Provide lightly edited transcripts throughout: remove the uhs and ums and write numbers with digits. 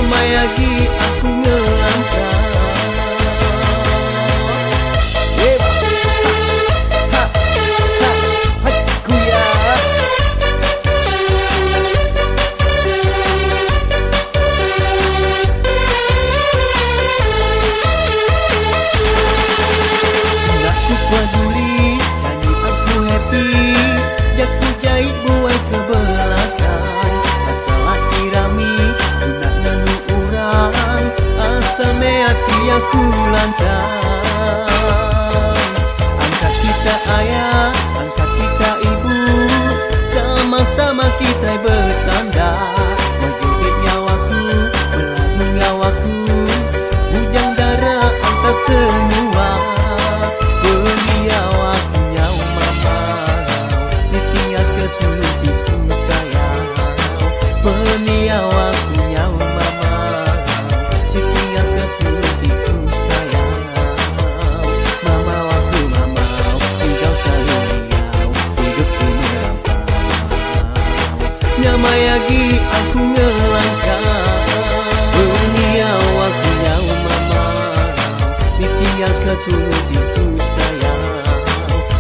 Nyamai lagi aku ngelangkah. Peduli, jadi aku happy. Jaku jahit buai ke belakang. Masalah irami, guna nanu urang. Asal hati aku lantang. Angkat kita ayah, angkat kita ibu. Sama-sama kita bertanda. Menjoget nyawaku, melamun nyawaku. Bujang darah angkat semua. Nyamai lagi aku ngelangkah. Beniau aku nyawa mama, ditinggal ke sulitku sayang.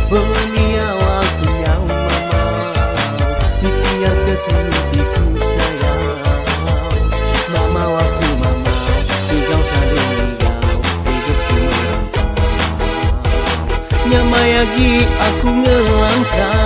Beniau aku nyawa mama, ditinggal ke sulitku sayang. Mama aku mama, tinggal tinggal hidupku merantau. Nyamai lagi aku ngelangkah.